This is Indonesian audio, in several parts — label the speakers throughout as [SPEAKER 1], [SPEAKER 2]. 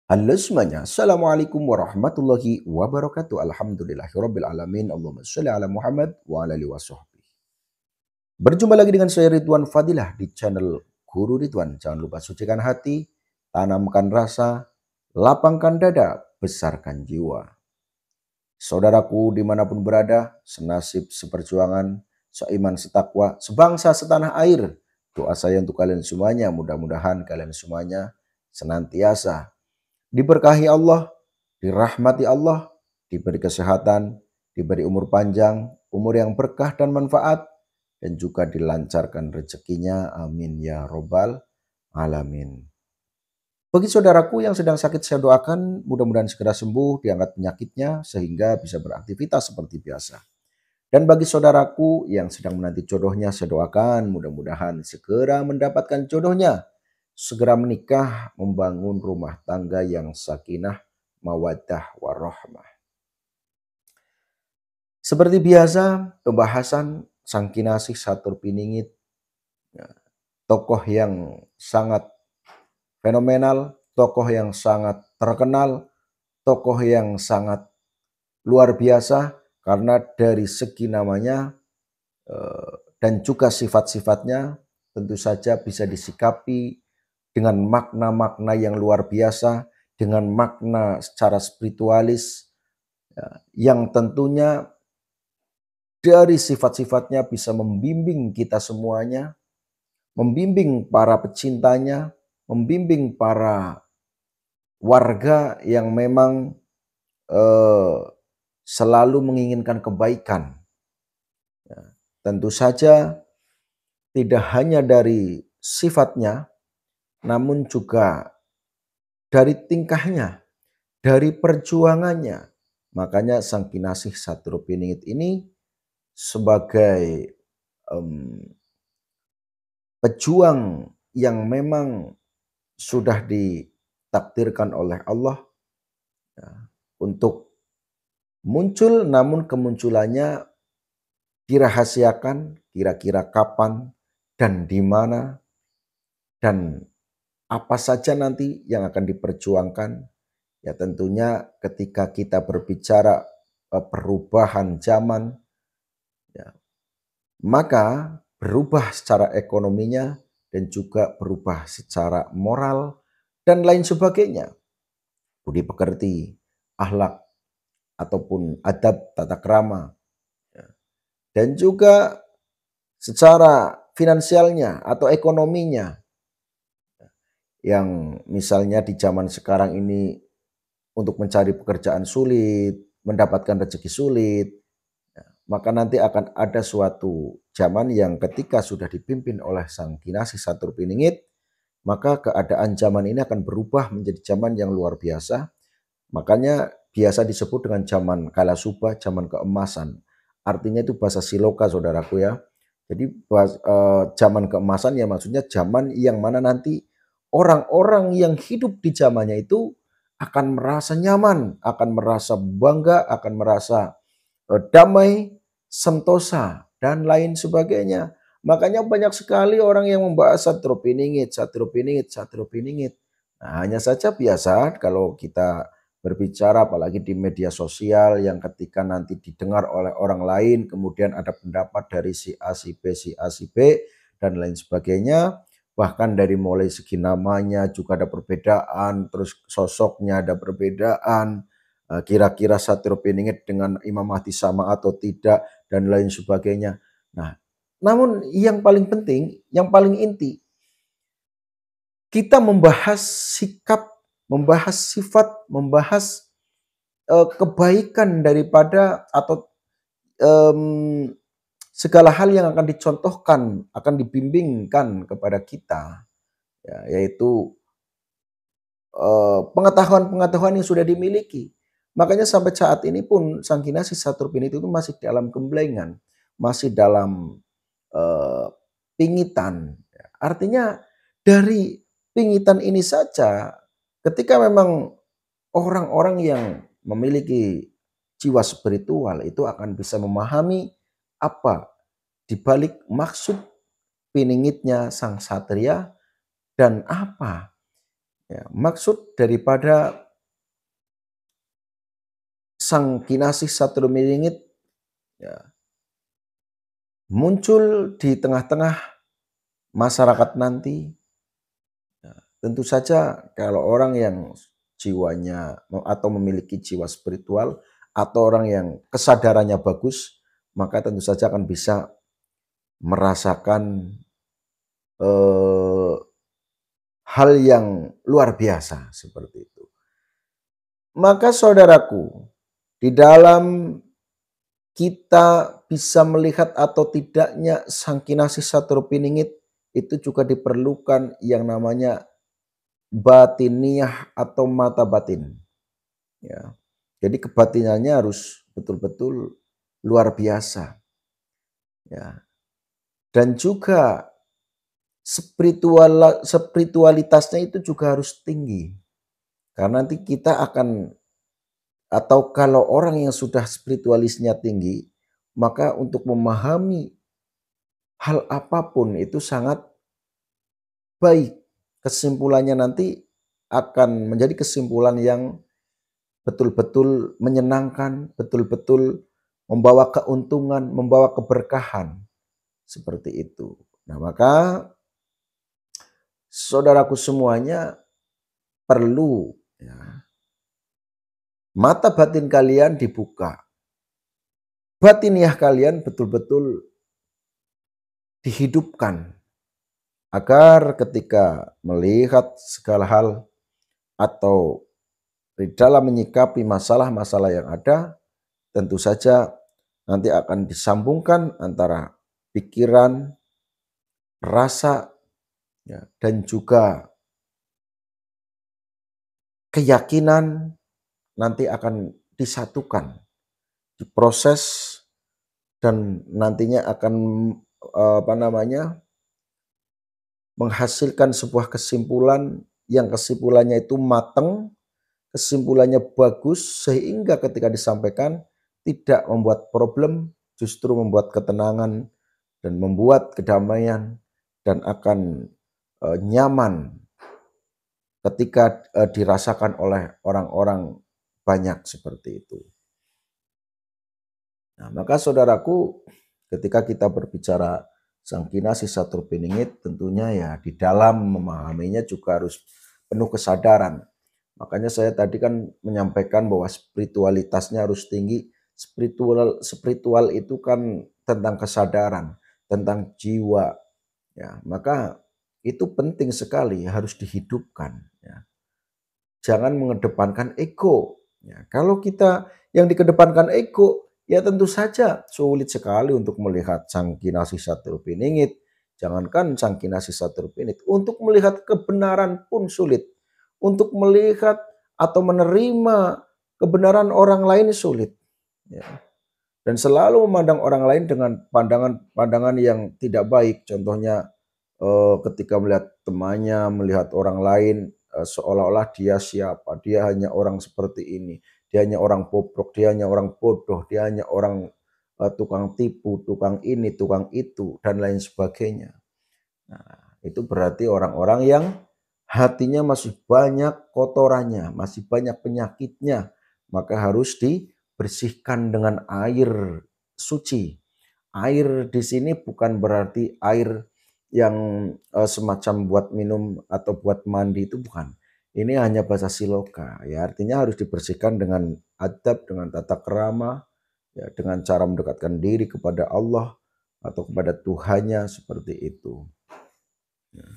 [SPEAKER 1] Halo semuanya, Assalamualaikum warahmatullahi wabarakatuh. Alhamdulillahirabbil alamin. Allahumma sholli ala Muhammad wa ala alihi washabbihi. Berjumpa lagi dengan saya Ridwan Fadilah di channel Guru Ridwan. Jangan lupa sucikan hati, tanamkan rasa, lapangkan dada, besarkan jiwa. Saudaraku dimanapun berada, senasib, seperjuangan, seiman, setakwa, sebangsa, setanah air. Doa saya untuk kalian semuanya, mudah-mudahan kalian semuanya senantiasa diberkahi Allah, dirahmati Allah, diberi kesehatan, diberi umur panjang, umur yang berkah dan manfaat, dan juga dilancarkan rezekinya. Amin ya robbal alamin. Bagi saudaraku yang sedang sakit, saya doakan mudah-mudahan segera sembuh, diangkat penyakitnya, sehingga bisa beraktivitas seperti biasa. Dan bagi saudaraku yang sedang menanti jodohnya, saya doakan mudah-mudahan segera mendapatkan jodohnya, segera menikah, membangun rumah tangga yang sakinah, mawaddah, warahmah. Seperti biasa, pembahasan Sang Kinasih Satur Piningit, ya, tokoh yang sangat fenomenal, tokoh yang sangat terkenal, tokoh yang sangat luar biasa, karena dari segi namanya dan juga sifat-sifatnya tentu saja bisa disikapi dengan makna-makna yang luar biasa, dengan makna secara spiritualis, ya, yang tentunya dari sifat-sifatnya bisa membimbing kita semuanya, membimbing para pecintanya, membimbing para warga yang memang eh, selalu menginginkan kebaikan. Ya, tentu saja tidak hanya dari sifatnya, namun juga dari tingkahnya, dari perjuangannya. Makanya Sang Kinasih Satur Piningit ini sebagai pejuang yang memang sudah ditakdirkan oleh Allah, ya, untuk muncul, namun kemunculannya dirahasiakan kira-kira kapan dan di mana dan apa saja nanti yang akan diperjuangkan. Ya tentunya ketika kita berbicara perubahan zaman, ya, maka berubah secara ekonominya dan juga berubah secara moral dan lain sebagainya. Budi pekerti, akhlak ataupun adab tata krama, ya, dan juga secara finansialnya atau ekonominya, yang misalnya di zaman sekarang ini untuk mencari pekerjaan sulit, mendapatkan rezeki sulit, maka nanti akan ada suatu zaman yang ketika sudah dipimpin oleh Sang Kinasih Satur Piningit, maka keadaan zaman ini akan berubah menjadi zaman yang luar biasa. Makanya biasa disebut dengan zaman kala subah, zaman keemasan. Artinya itu bahasa Siloka, saudaraku ya. Jadi zaman keemasan ya maksudnya zaman yang mana nanti orang-orang yang hidup di zamannya itu akan merasa nyaman, akan merasa bangga, akan merasa damai, sentosa, dan lain sebagainya. Makanya banyak sekali orang yang membahas Satru Piningit, Satru Piningit, Satru Piningit. Nah, hanya saja biasa kalau kita berbicara apalagi di media sosial yang ketika nanti didengar oleh orang lain, kemudian ada pendapat dari si A, si B, si A, si B, dan lain sebagainya. Bahkan dari mulai segi namanya juga ada perbedaan, terus sosoknya ada perbedaan, kira-kira Satrio Piningit dengan Imam Mahdi sama atau tidak, dan lain sebagainya. Nah, namun yang paling penting, yang paling inti, kita membahas sikap, membahas sifat, membahas kebaikan daripada atau em, segala hal yang akan dicontohkan, akan dibimbingkan kepada kita, ya, yaitu pengetahuan-pengetahuan yang sudah dimiliki. Makanya sampai saat ini pun Sang Kinasih Satur Piningit itu masih dalam gemblengan, masih dalam eh, pingitan. Artinya dari pingitan ini saja, ketika memang orang-orang yang memiliki jiwa spiritual itu akan bisa memahami apa dibalik maksud piningitnya sang satria dan apa Ya, maksud daripada sang kinasih Saturniningit ya, muncul di tengah-tengah masyarakat nanti, ya, tentu saja kalau orang yang jiwanya atau memiliki jiwa spiritual atau orang yang kesadarannya bagus, maka tentu saja akan bisa merasakan eh, hal yang luar biasa seperti itu. Maka saudaraku, di dalam kita bisa melihat atau tidaknya sang kinasih Saturniningit itu juga diperlukan yang namanya batiniah atau mata batin. Ya. Jadi kebatinannya harus betul-betul luar biasa. Ya. Dan juga spiritualitasnya itu juga harus tinggi. Karena nanti kita akan, atau kalau orang yang sudah spiritualisnya tinggi, maka untuk memahami hal apapun itu sangat baik. Kesimpulannya nanti akan menjadi kesimpulan yang betul-betul menyenangkan, betul-betul membawa keuntungan, membawa keberkahan. Seperti itu. Nah, maka saudaraku semuanya perlu ya, mata batin kalian dibuka. Batiniah kalian betul-betul dihidupkan agar ketika melihat segala hal atau di dalam menyikapi masalah-masalah yang ada, tentu saja nanti akan disambungkan antara pikiran, rasa, ya, dan juga keyakinan nanti akan disatukan, diproses dan nantinya akan menghasilkan sebuah kesimpulan yang kesimpulannya itu matang, kesimpulannya bagus sehingga ketika disampaikan tidak membuat problem, justru membuat ketenangan dan membuat kedamaian dan akan nyaman ketika dirasakan oleh orang-orang banyak seperti itu. Nah, maka saudaraku, ketika kita berbicara sang kinasih Saturniningit, tentunya ya di dalam memahaminya juga harus penuh kesadaran. Makanya saya tadi kan menyampaikan bahwa spiritualitasnya harus tinggi. Spiritual itu kan tentang kesadaran, tentang jiwa. Ya, maka itu penting sekali harus dihidupkan. Ya. Jangan mengedepankan ego. Ya, kalau kita yang dikedepankan ego, ya tentu saja sulit sekali untuk melihat sang kinasih Saturniningit. Jangankan sang kinasih Saturniningit, untuk melihat kebenaran pun sulit. Untuk melihat atau menerima kebenaran orang lain sulit. Ya. Dan selalu memandang orang lain dengan pandangan-pandangan yang tidak baik. Contohnya ketika melihat temannya, melihat orang lain seolah-olah dia siapa, dia hanya orang seperti ini, dia hanya orang bobrok, dia hanya orang bodoh, dia hanya orang tukang tipu, tukang ini, tukang itu, dan lain sebagainya. Nah, itu berarti orang-orang yang hatinya masih banyak kotorannya, masih banyak penyakitnya, maka harus dibersihkan dengan air suci. Air di sini bukan berarti air yang semacam buat minum atau buat mandi, itu bukan. Ini hanya bahasa siloka, ya artinya harus dibersihkan dengan adab, dengan tata krama, ya dengan cara mendekatkan diri kepada Allah atau kepada Tuhannya seperti itu. Ya.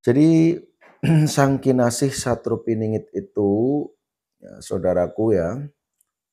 [SPEAKER 1] Jadi sang kinasih Saturniningit itu, ya, saudaraku ya,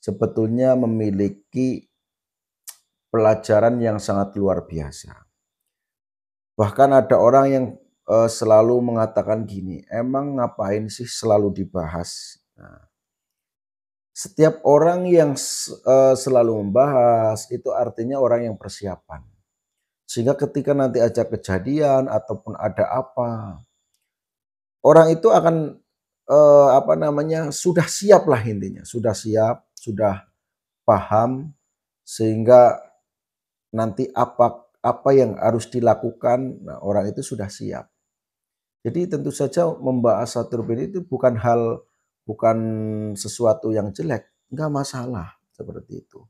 [SPEAKER 1] sebetulnya memiliki pelajaran yang sangat luar biasa. Bahkan ada orang yang selalu mengatakan gini, emang ngapain sih selalu dibahas? Nah, setiap orang yang selalu membahas itu artinya orang yang persiapan. Sehingga ketika nanti ada kejadian ataupun ada apa, orang itu akan sudah siap lah intinya, sudah siap, sudah paham sehingga nanti apa apa yang harus dilakukan, nah, orang itu sudah siap. Jadi tentu saja membahas satu opini itu bukan sesuatu yang jelek, nggak masalah seperti itu.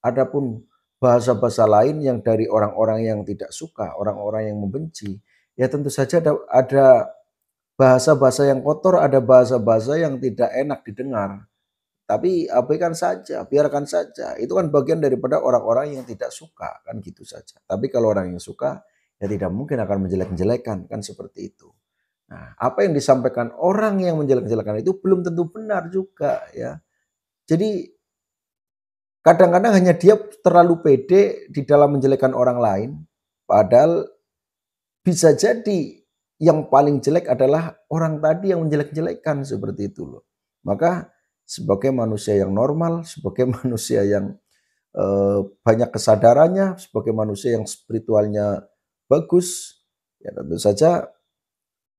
[SPEAKER 1] Adapun bahasa-bahasa lain yang dari orang-orang yang tidak suka, orang-orang yang membenci, ya tentu saja ada bahasa-bahasa yang kotor, ada bahasa-bahasa yang tidak enak didengar. Tapi abaikan saja, biarkan saja. Itu kan bagian daripada orang-orang yang tidak suka, kan gitu saja. Tapi kalau orang yang suka, ya tidak mungkin akan menjelek-jelekan, kan seperti itu. Nah, apa yang disampaikan orang yang menjelek-jelekan itu belum tentu benar juga ya. Jadi kadang-kadang hanya dia terlalu pede di dalam menjelekkan orang lain, padahal bisa jadi yang paling jelek adalah orang tadi yang menjelek-jelekkan seperti itu loh. Maka sebagai manusia yang normal, sebagai manusia yang banyak kesadarannya, sebagai manusia yang spiritualnya bagus, ya tentu saja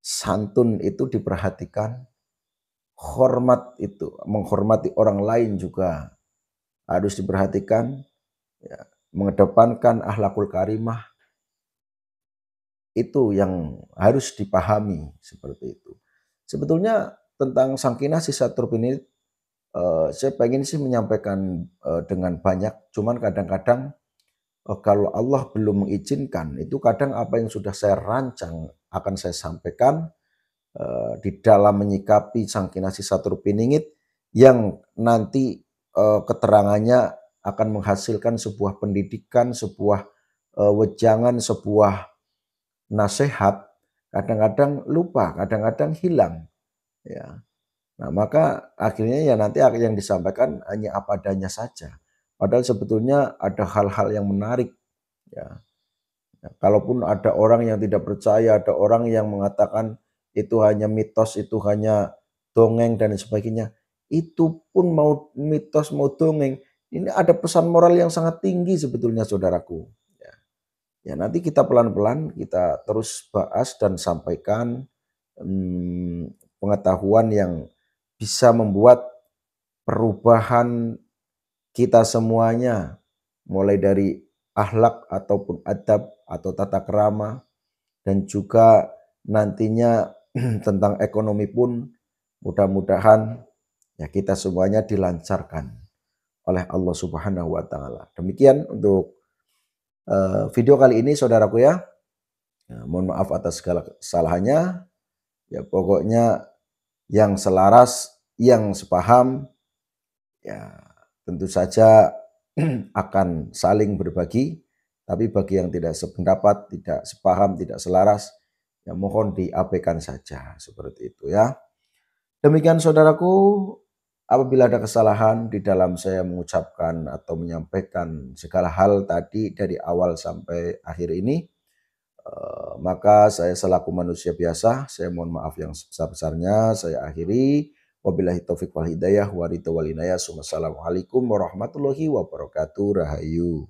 [SPEAKER 1] santun itu diperhatikan, hormat itu, menghormati orang lain juga harus diperhatikan, ya, mengedepankan akhlakul karimah itu yang harus dipahami seperti itu. Sebetulnya tentang Sakinah Sisa Turb ini saya pengen sih menyampaikan dengan banyak, cuman kadang-kadang kalau Allah belum mengizinkan, itu kadang apa yang sudah saya rancang akan saya sampaikan di dalam menyikapi Sakinah Sisa Turb Piningit yang nanti keterangannya akan menghasilkan sebuah pendidikan, sebuah wejangan, sebuah nasihat, kadang-kadang lupa, kadang-kadang hilang, ya. Nah, maka akhirnya ya nanti yang disampaikan hanya apa adanya saja. Padahal sebetulnya ada hal-hal yang menarik, ya. Nah, kalaupun ada orang yang tidak percaya, ada orang yang mengatakan itu hanya mitos, itu hanya dongeng dan sebagainya. Itu pun mau mitos, mau dongeng, ini ada pesan moral yang sangat tinggi sebetulnya saudaraku. Ya. Ya nanti kita pelan-pelan kita terus bahas dan sampaikan pengetahuan yang bisa membuat perubahan kita semuanya, mulai dari akhlak ataupun adab atau tata krama, dan juga nantinya tentang ekonomi pun mudah-mudahan ya kita semuanya dilancarkan oleh Allah Subhanahu wa taala. Demikian untuk video kali ini saudaraku ya. Ya, mohon maaf atas segala kesalahannya. Ya pokoknya yang selaras, yang sepaham, ya tentu saja akan saling berbagi. Tapi bagi yang tidak sependapat, tidak sepaham, tidak selaras, ya mohon diabaikan saja seperti itu ya. Demikian saudaraku, apabila ada kesalahan di dalam saya mengucapkan atau menyampaikan segala hal tadi dari awal sampai akhir ini, maka saya selaku manusia biasa, saya mohon maaf yang sebesar-besarnya. Saya akhiri. Wabillahi taufiq wal hidayah wa ridho wal inayah. Wassalamualaikum warahmatullahi wabarakatuh. Rahayu.